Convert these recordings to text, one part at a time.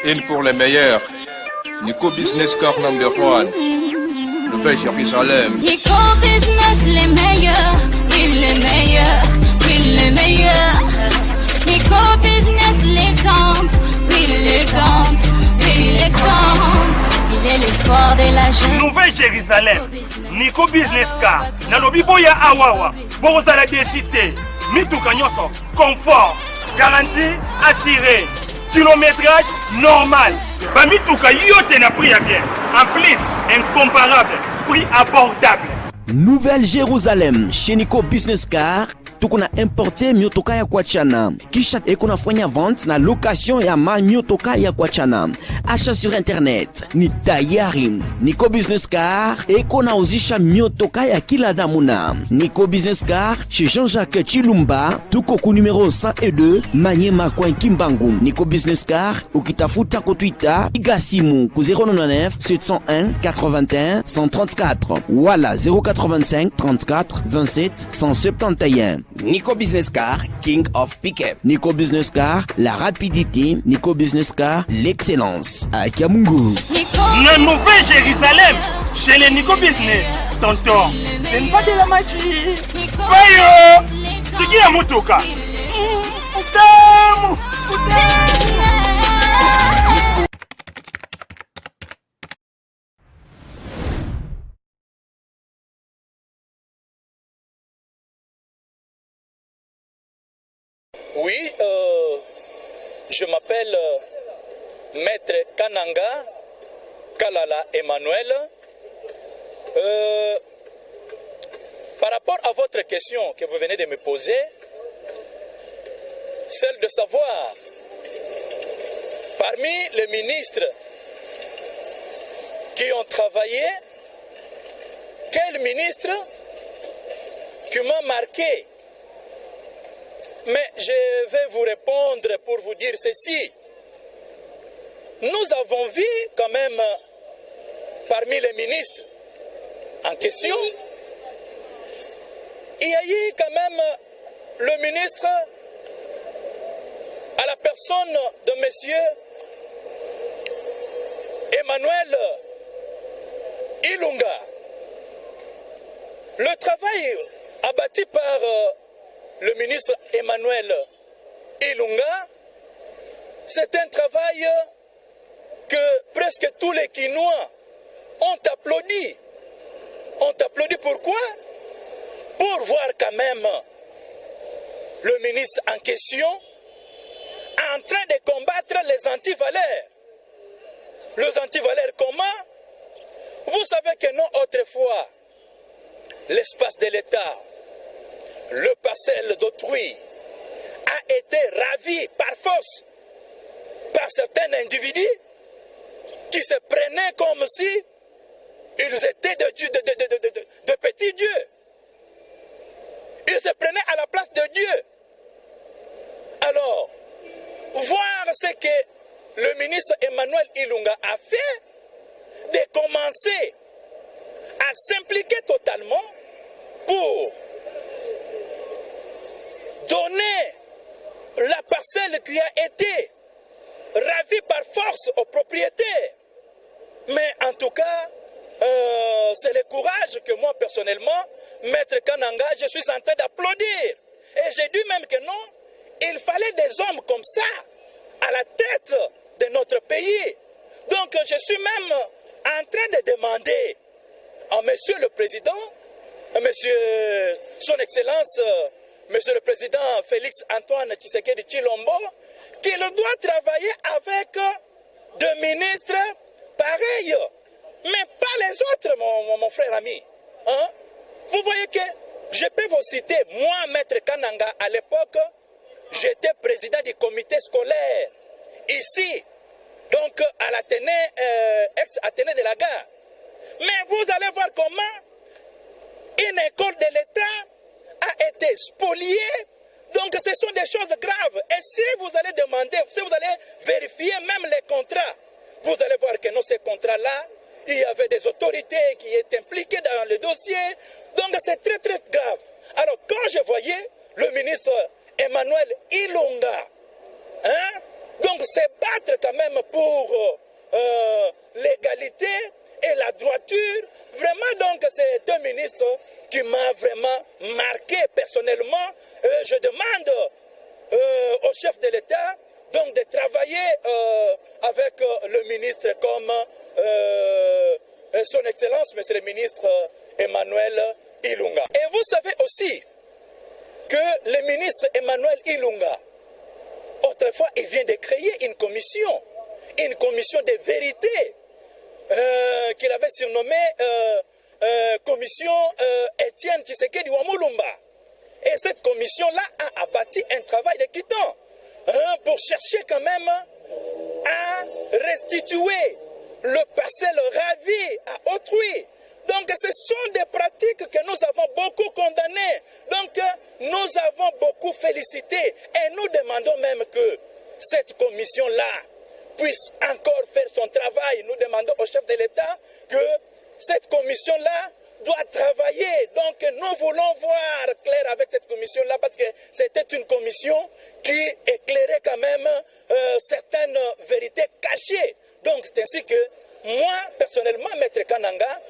Une pour les meilleurs. Nico Business Car number 1. Nouvelle Jérusalem. Nico Business les meilleurs. Oui les meilleurs. Oui les meilleurs. Nico Business l'exemple. Oui l'exemple. Oui l'exemple. Il est l'espoir de la jeune. Nouvelle Jérusalem. Nico Business Car. Nalobi boya awawa. Bozala décité. Mituka nyoso. Confort. Garantie assurée. Kilométrage normal. Bamituka yote na prix à bien. En plus, incomparable. Prix abordable. Nouvelle Jérusalem chez Nico Business Car. Tukuna importe miotoka ya kuachana. Kisha ekuna fanya vente na location ya miotoka ya kuachana. Achat sur internet ni tayari. Nico Business Car ekuna uzisha miotoka ya kila namuna. Nico Business Car chez Jean-Jacques Chilumba. Tuko ku numéro 102 Manyema Coin Kimbangu. Nico Business Car ukitafuta ko Twitter igasimu ku 099 701 81 134. Wala 085 34 27 171. Nico Business Car, King of Pickup. Nico Business Car, la rapidité. Nico Business Car, l'excellence. À Kiamungu. La Nouvelle Jérusalem, chez les Nico Business. Tonton, ce n'est pas de la magie. Voyons, c'est qui a motoka? Oui, je m'appelle Maître Kananga Kalala Emmanuel. Par rapport à votre question que vous venez de me poser, celle de savoir, parmi les ministres qui ont travaillé, quel ministre qui m'a marqué? Mais je vais vous répondre pour vous dire ceci. Nous avons vu quand même parmi les ministres en question, il y a eu quand même le ministre à la personne de monsieur Emmanuel Ilunga. Le travail abattu par le ministre Emmanuel Ilunga, c'est un travail que presque tous les Kinois ont applaudi. Ont applaudi pourquoi? Pour voir quand même le ministre en question en train de combattre les antivaleurs. Les antivaleurs comment? Vous savez que non, autrefois, l'espace de l'État, le parcelle d'autrui a été ravi par force par certains individus qui se prenaient comme si ils étaient de petits dieux. Ils se prenaient à la place de Dieu. Alors, voir ce que le ministre Emmanuel Ilunga a fait, de commencer à s'impliquer totalement pour donner la parcelle qui a été ravie par force aux propriétaires. Mais en tout cas, c'est le courage que moi personnellement, Maître Kananga, je suis en train d'applaudir. Et j'ai dit même que non, il fallait des hommes comme ça à la tête de notre pays. Donc je suis même en train de demander à Monsieur le Président, à Monsieur Son Excellence, Monsieur le Président Félix Antoine Tshisekedi Tshilombo, qu'il doit travailler avec des ministres pareils, mais pas les autres, mon frère ami. Hein? Vous voyez que je peux vous citer, moi, Maître Kananga, à l'époque, j'étais président du comité scolaire, ici, donc à l'Athénée, ex-Athénée de la Gare. Mais vous allez voir comment une école de l'État a été spoliée. Donc ce sont des choses graves. Et si vous allez demander, si vous allez vérifier même les contrats, vous allez voir que dans ces contrats-là, il y avait des autorités qui étaient impliquées dans le dossier. Donc c'est très très grave. Alors quand je voyais le ministre Emmanuel Ilunga, hein, Donc se battre quand même pour l'égalité et la droiture, vraiment donc c'est un ministre qui m'a vraiment marqué personnellement. Je demande au chef de l'État donc de travailler avec le ministre comme son Excellence, Monsieur le ministre Emmanuel Ilunga. Et vous savez aussi que le ministre Emmanuel Ilunga, autrefois, il vient de créer une commission de vérité qu'il avait surnommée commission Étienne Tshisekedi Wamulumba. Et cette commission-là a abattu un travail de quittants pour chercher quand même à restituer le parcelle ravi à autrui. Donc ce sont des pratiques que nous avons beaucoup condamnées. Donc nous avons beaucoup félicité et nous demandons même que cette commission-là puisse encore faire son travail. Nous demandons au chef de l'État que cette commission-là doit travailler. Donc nous voulons voir clair avec cette commission-là parce que c'était une commission qui éclairait quand même certaines vérités cachées. Donc c'est ainsi que moi, personnellement, Maître Kananga,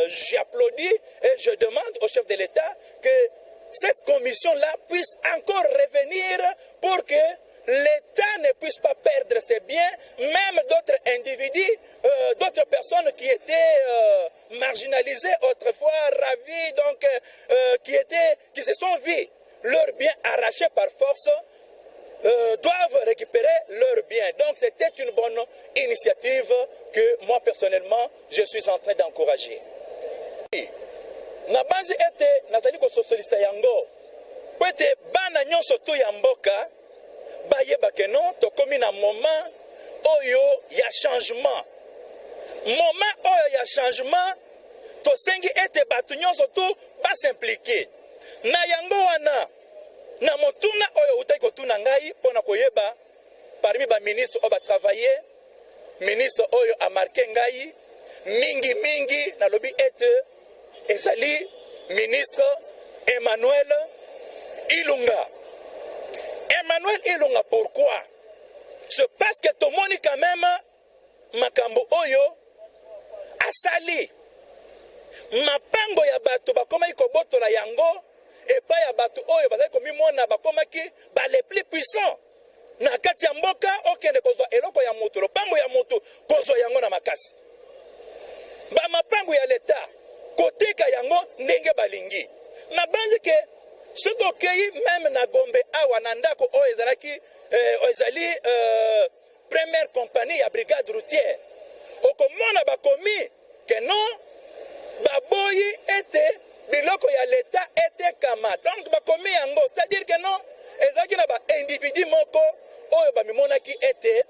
j'applaudis et je demande au chef de l'État que cette commission-là puisse encore revenir pour que l'État ne puisse pas perdre ses biens, même d'autres individus, d'autres personnes qui étaient marginalisées autrefois, ravies, donc qui se sont vus leurs biens arrachés par force, doivent récupérer leurs biens. Donc c'était une bonne initiative que moi personnellement je suis en train d'encourager. Nabanzi ete nazali ko socialiste yango. Pete bana nyonso to ya mboka bayeba ke non tokomi na moment oyo ya changement. Moment oyo ya changement tosengi ete batu nyonso to ba s'impliquer. Na yango wana na motuna oyo utaki kotuna ngai pona koyeba parmi ba ministre oyo ba travailler ministre oyo a marqué ngai mingi na lobi ete ezali ministre Emmanuel Ilunga. Emmanuel Ilunga, pourquoi? C'est parce que tout le monde quand même makambo oyo asali mapango ya bato bakoma ikoboto la yango et pas ya bato oyo bazali komimona bakomaki ba les plus puissants na kati ya mboka okende kozwa eloko ya moto lopango ya moto kozwa yango na makasi ba mapango ya leta koteka yango ndenge balingi na banzi ke soto kei même na Gombe awa na ndako oyo ezalaki ezali première compagnie ya brigade routière okomona bakomi ke non baboyi ete biloko ya leta ete kama donc bakomi yango c'est-à-dire que non ezalaki na ba individu moko oyo bamimonaki ete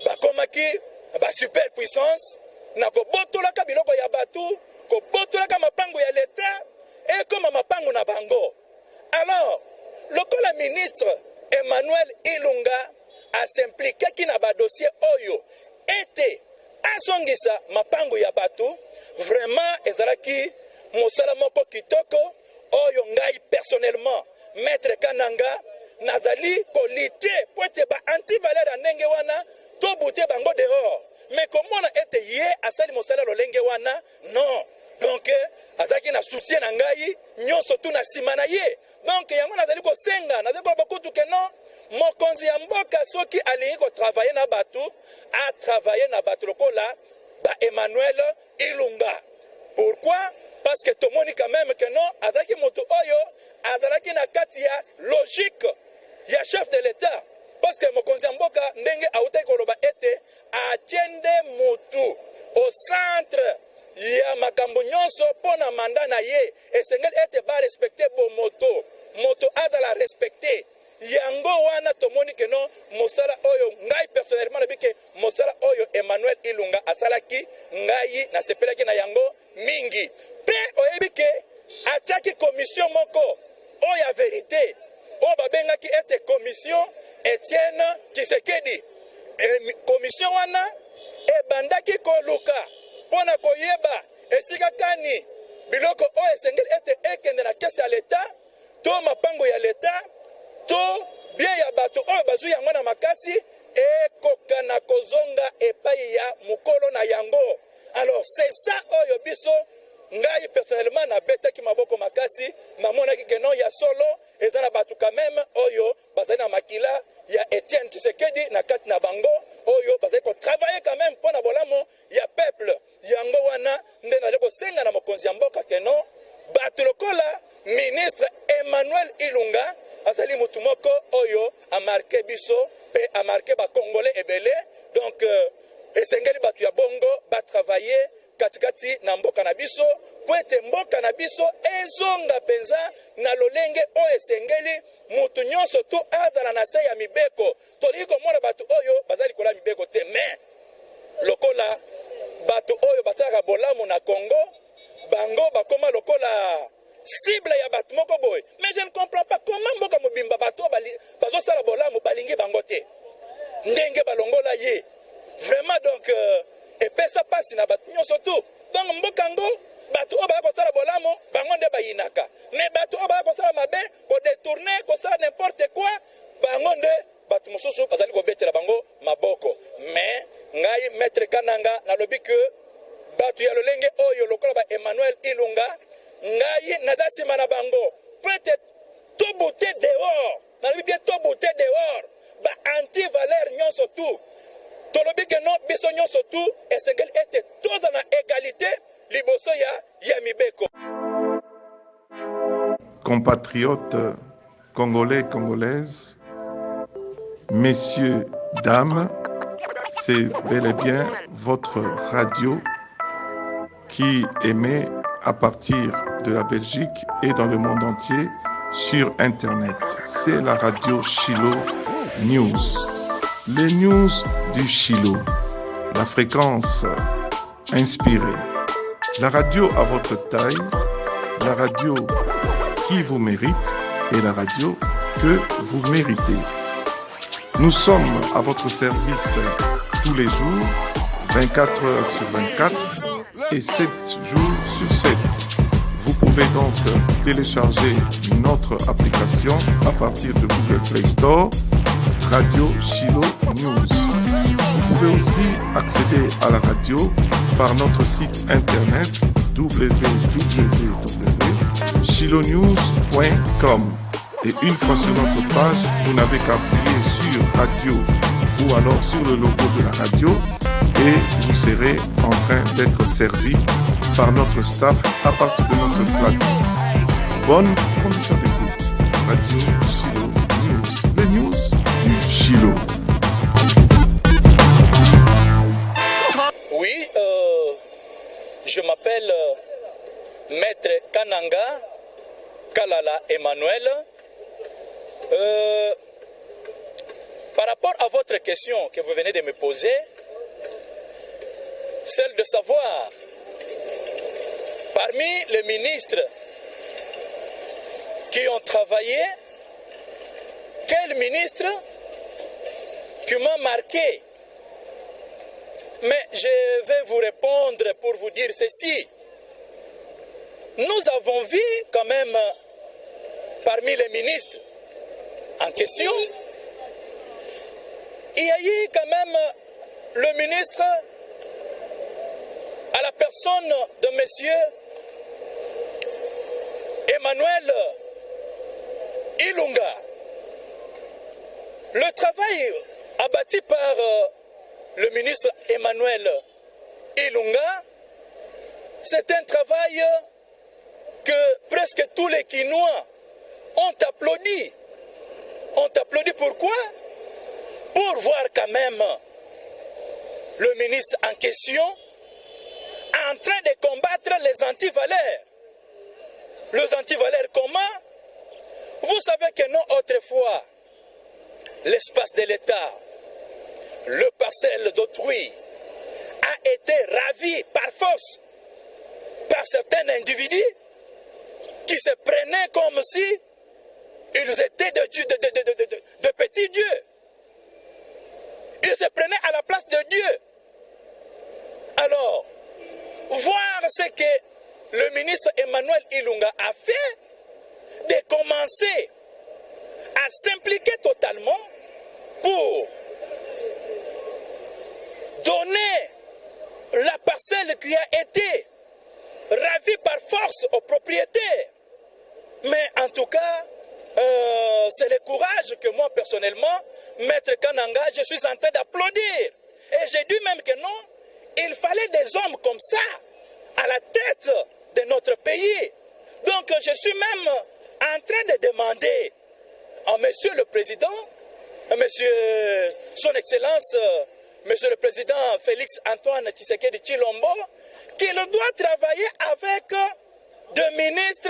bakomaki ba superpuissance na kobotolaka biloko ya batu kobotolaka mapango ya leta ekoma mapango na bango. Alors lokola ministre Emmanuel Ilunga a s'impliqué ki na ba dossier oyo ete asongisa mapango ya batu vraiment ezalaki mosala moko kitoko oyo ngai personnellement maître Kananga nazali kolite po ete ba antivaleur ndenge wana to bute bango dehors mais komona ete ye asali mosala lolenge wana non donc azaki na soutien na ngai nyonso tu na sima na ye donc yango nazali kosenga nazali ko bakutu ke non mokonzi ya mboka soki alingi ko travailler na batu a travailler na batu lokola ba Emmanuel Ilunga. Pourquoi? Parce que tout le monde quand même que non azaki moto oyo azalaki na kati ya logique ya chef de l'État parce que mokonzi ya mboka ndenge autai koloba ete atiende mutu au centre ya makambo nyonso pona manda na ye esengeli ete ba respecter bo moto azala respecter yango wana tomoni ke non mosala oyo ngai personnellement nabike mosala oyo Emmanuel Ilunga asalaki ngai na sepelaki na yango mingi pe oyebi ke ataki commission moko oyo ya vérité oyo babengaki ete commission Étienne Tshisekedi commission wana ebandaki koluka pona koyeba esika kani biloko oyo esengeli ete ekende na kesi ya leta to mapango ya leta to bien ya bato oyo bazwi yango na makasi ekokana kozonga epai ya mukolo na yango. Alors c'est ça oyo biso ngai personnellement na betaki maboko makasi namonaki ke non ya solo ezana batu quand même oyo bazali na makila ya Etienne Tshisekedi na kati na bango oyo bazali ko travailler quand même pour na bolamo ya peuple yango wana nde na leko senga na mokonzi ya mboka ke non batu lokola ministre Emmanuel Ilunga azali mutu moko oyo a marqué biso pe a marqué ba congolais ebele donc esengeli batu ya bongo ba travailler katikati na mboka na biso po ete mboka na biso ezonga penza na lolenge oyo esengeli mutu nyonso tu azala na se ya mibeko tolingi komona batu oyo bazali kola mibeko te mais lokola batu oyo basalaka bolamu na Congo bango bakoma lokola cible ya batu moko boy. Mais je ne comprends pas comment mboka mobimba batu bazosala bolamu balingi bango te ndenge balongola ye vraiment donc epesa pasi na batu nyonso tu donc mboka ngo batu oyo baya kosala bolamu bango nde bayinaka mais batu oyo baya kosala mabe kodetourne kosala n'importe quoi bango nde batu mosusu bazali kobetela bango maboko. Mais ngai maître Kananga nalobi ke batu ya lolenge oyo lokola ba Emmanuel Ilunga ngai naza nsima na bango peut-être to bouté dehors nalobi bien to bouté dehors ba anti-valeur nyonso tu tolobi ke non biso nyonso tu esengeli ete toza na égalité liboso ya mibeko. Compatriotes congolais, congolaises, messieurs, dames, c'est bel et bien votre radio qui émet à partir de la Belgique et dans le monde entier sur Internet. C'est la radio Chilo News. Les news du Chilo, la fréquence inspirée, la radio à votre taille, la radio qui vous mérite et la radio que vous méritez. Nous sommes à votre service tous les jours, 24 heures sur 24 et 7 jours sur 7. Vous pouvez donc télécharger notre application à partir de Google Play Store, Radio Chilo News. Vous pouvez aussi accéder à la radio par notre site internet www.chilonews.com. Et une fois sur notre page, vous n'avez qu'à appuyer sur Radio ou alors sur le logo de la radio et vous serez en train d'être servi par notre staff à partir de notre plateau. Bonne condition d'écoute. Radio Chilo News. Les news du Chilo. Oui, je m'appelle Maître Kananga Kalala Emmanuel. Par rapport à votre question que vous venez de me poser, celle de savoir parmi les ministres qui ont travaillé, quel ministre qui m'a marqué? Mais je vais vous répondre pour vous dire ceci. Nous avons vu quand même parmi les ministres en question, il y a eu quand même le ministre à la personne de monsieur Emmanuel Ilunga. Le travail abattu par le ministre Emmanuel Ilunga, c'est un travail que presque tous les Kinois ont applaudi. Ont applaudi pourquoi? Pour voir quand même le ministre en question en train de combattre les antivaleurs. Les antivaleurs comment? Vous savez que non, autrefois, l'espace de l'État, le parcelle d'autrui, a été ravi par force par certains individus qui se prenaient comme si ils étaient de petits dieux. Ils se prenaient à la place de Dieu. Alors, voir ce que le ministre Emmanuel Ilunga a fait, de commencer à s'impliquer totalement pour donner la parcelle qui a été ravie par force aux propriétaires. Mais en tout cas, c'est le courage que moi personnellement, Maître Kananga, je suis en train d'applaudir. Et j'ai dit même que non, il fallait des hommes comme ça à la tête de notre pays. Donc je suis même en train de demander à Monsieur le Président, à Monsieur Son Excellence, Monsieur le Président Félix Antoine Tshisekedi Tshilombo, qu'il doit travailler avec des ministres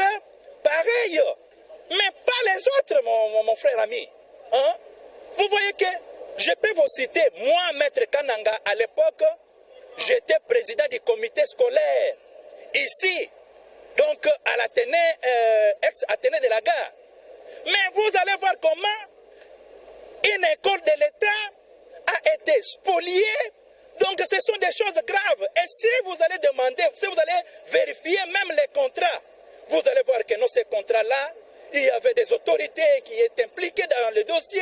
pareils, mais pas les autres, mon frère ami. Hein? Vous voyez que je peux vous citer, moi, Maître Kananga, à l'époque, j'étais président du comité scolaire, ici, donc à l'Athénée, ex-Athénée de la Gare. Mais vous allez voir comment une école de l'État a été spoliée. Donc ce sont des choses graves. Et si vous allez demander, si vous allez vérifier même les contrats, vous allez voir que dans ces contrats-là, il y avait des autorités qui étaient impliquées dans le dossier.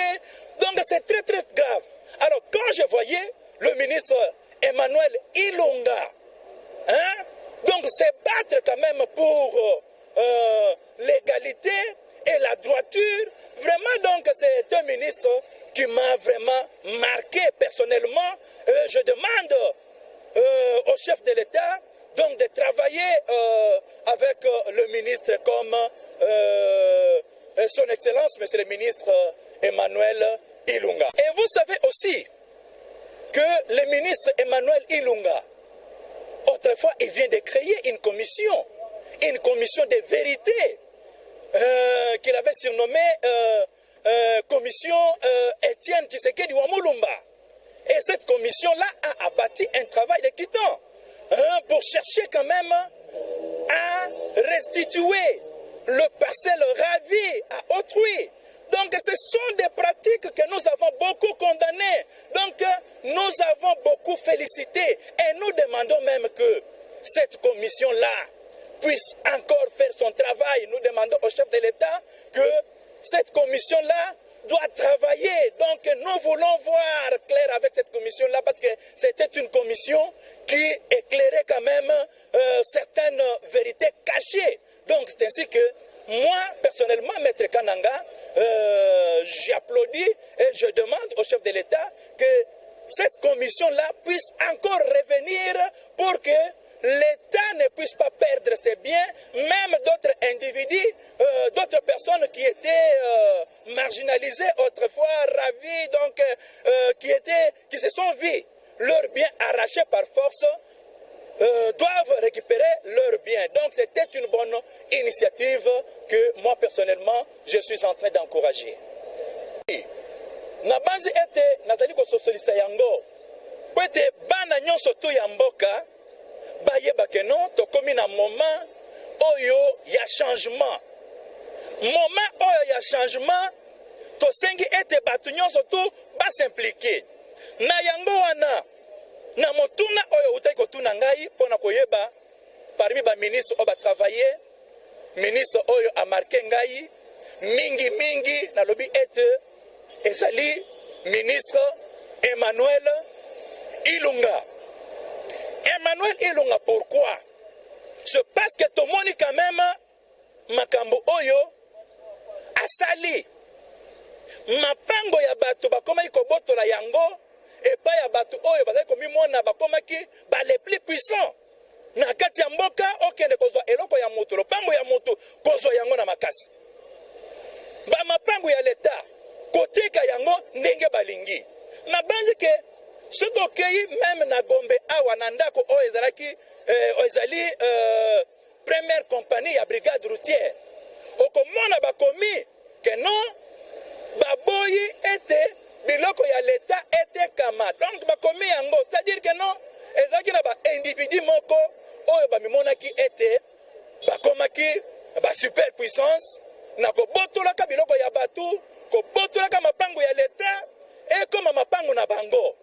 Donc c'est très très grave. Alors quand je voyais le ministre Emmanuel Ilunga, hein, donc se battre quand même pour l'égalité et la droiture, vraiment donc c'est un ministre qui m'a vraiment marqué personnellement. Je demande au chef de l'État donc de travailler avec le ministre comme son Excellence, Monsieur le ministre Emmanuel Ilunga. Et vous savez aussi que le ministre Emmanuel Ilunga, autrefois, il vient de créer une commission de vérité qu'il avait surnommée commission Étienne Tshisekedi Wamulumba. Et cette commission-là a abattu un travail de quittants pour chercher quand même à restituer le parcelle ravi à autrui. Donc ce sont des pratiques que nous avons beaucoup condamnées. Donc nous avons beaucoup félicité et nous demandons même que cette commission-là puisse encore faire son travail. Nous demandons au chef de l'État que cette commission-là doit travailler. Donc nous voulons voir clair avec cette commission-là parce que c'était une commission qui éclairait quand même certaines vérités cachées. Donc c'est ainsi que moi, personnellement, Maître Kananga, j'applaudis et je demande au chef de l'État que cette commission-là puisse encore revenir pour que l'État ne puisse pas perdre ses biens, même d'autres individus, d'autres personnes qui étaient marginalisées autrefois, ravies, donc qui se sont vus leurs biens arrachés par force, doivent récupérer leurs biens. Donc c'était une bonne initiative que moi personnellement je suis en train d'encourager. Na banzi ete nazali ko sosolisa yango po ete bana nyonso tu ya mboka bayeba ke non tokomi na moment oyo ya changement. Moment oyo ya changement tosengi ete batu nyonso tu basimplike na yango wana. Na motuna oyo utaki kotuna ngai pona koyeba parmi ba ministre oyo batravailler ministre oyo a marqué ngai mingi na lobi ete ezali ministre Emmanuel Ilunga. Emmanuel Ilunga, pourquoi? C'est parce que tout le monde quand même makambo oyo asali mapango ya bato bakoma ikobotola yango et pas ya bato oyo bazali komimona bakomaki ba les plus puissants na kati ya mboka okende kozwa eloko ya moto lopango ya moto kozwa yango na makasi ba mapango ya leta koteka yango ndenge balingi na banzi ke soki okei même na Gombe awa na ndako oyo ezalaki ezali première compagnie ya brigade routière okomona bakomi ke non baboyi ete biloko ya l'État ete kama. Donc bakomi yango, c'est-à-dire que non ezalaki na ba individu moko oyo bamimonaki ete bakomaki ba superpuissance na kobotolaka biloko ya batu, kobotolaka mapango ya l'État et comme mapango na bango.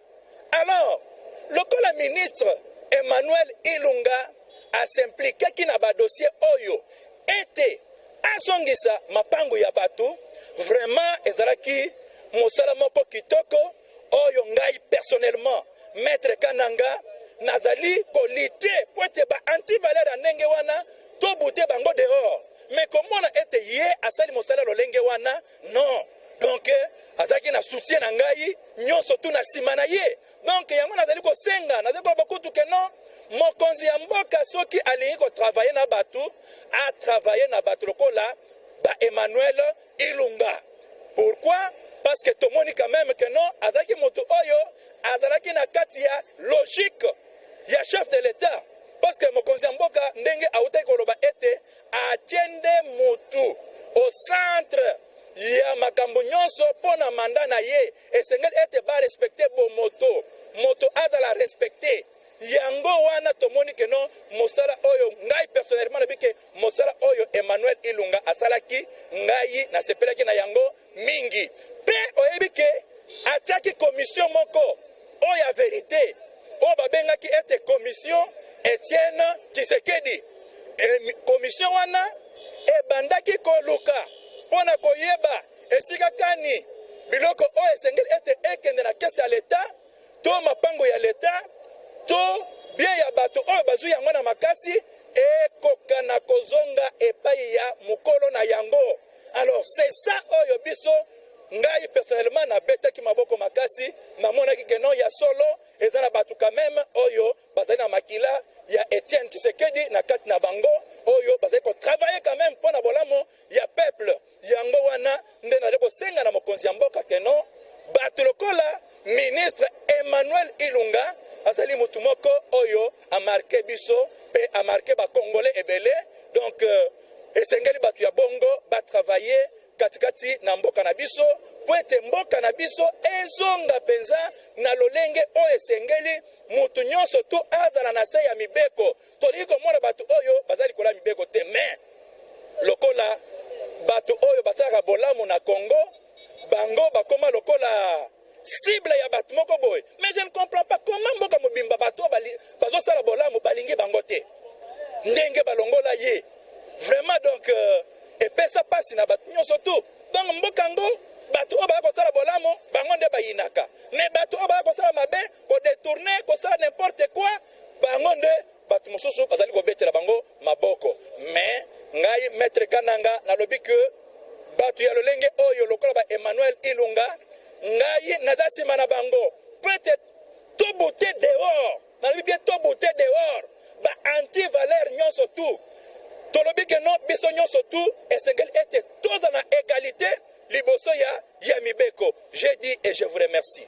Alors lokola ministre Emmanuel Ilunga a s'impliqué ki na ba dossier oyo ete asongisa mapango ya batu, vraiment ezalaki mosala moko kitoko oyo ngai personnellement maître Kananga nazali kolite po ete ba antivaleur ya ndenge wana tobute bango dehors. Mais komona ete ye asali mosala lolenge wana non. Donc azaki na soutien na ngai nyonso tu na sima na ye. Donc yango nazali kosenga nazali koloba kutu ke non mokonzi ya mboka soki alingi kotravaye na batu atravaye na batu lokola ba Emmanuel Ilunga. Pourquoi? Parce que tomoni quand même que non azaki moto oyo azalaki na kati ya logique ya chef de l'État. Parce que mokonzi ya mboka ndenge autaki koloba ete atiende mutu au centre ya makambo nyonso pona manda na ye esengeli ete ba respecter bo moto azala respecter yango wana tomoni ke non mosala oyo ngai personnellement na bike mosala oyo Emmanuel Ilunga asalaki ngai na sepelaki na yango mingi pe oyebi ke ataki commission moko oyo ya vérité oyo babengaki ete commission Etienne Tshisekedi commission wana ebandaki koluka pona koyeba esika kani biloko oyo esengeli ete ekende na kesi ya leta to mapango ya leta to bien ya bato oyo bazwi yango na makasi ekoka na kozonga epai ya mukolo na yango. Alors c'est ça oyo biso ngai personnellement na betaki maboko makasi namonaki ke non ya solo eza na bato quand même oyo bazali na makila ya Etienne Tshisekedi na kati na bango oyo bazali ko travailler quand même pona bolamo ya peuple yango wana nde na leko senga na mokonzi ya mboka ke non bato lokola ministre Emmanuel Ilunga azali mutu moko oyo a marqué biso pe a marqué ba congolais ebele. Donc esengeli batu ya bongo ba travailler katikati na mboka na biso po ete mboka na biso ezonga penza na lolenge oyo esengeli mutu nyonso tu azala na se ya mibeko. Tolingi komona batu oyo bazali kola mibeko te mais lokola batu oyo basalaka bolamu na Congo bango bakoma lokola cible ya batu moko boy. Mais je ne comprends pas comment mboka mobimba batu bazo sala bolamu balingi bango te ndenge balongola ye vraiment. Donc epesa pasi na batu nyonso tu. Donc mboka ngo batu oyo bako sala bolamu bango nde bayinaka mais batu oyo bako sala mabe ko détourner ko sala n'importe quoi bango nde batu mosusu bazali ko betela bango maboko. Mais ngai maître Kananga nalobi que batu ya lolenge oyo lokola ba Emmanuel Ilunga ngai naza sima na bango peut-être to boté dehors nalobi bien to boté dehors ba anti-valeur nyonso tu tolobi ke non biso nyonso tu esengeli ete toza na égalité liboso ya mibeko. J'ai dit et je vous remercie.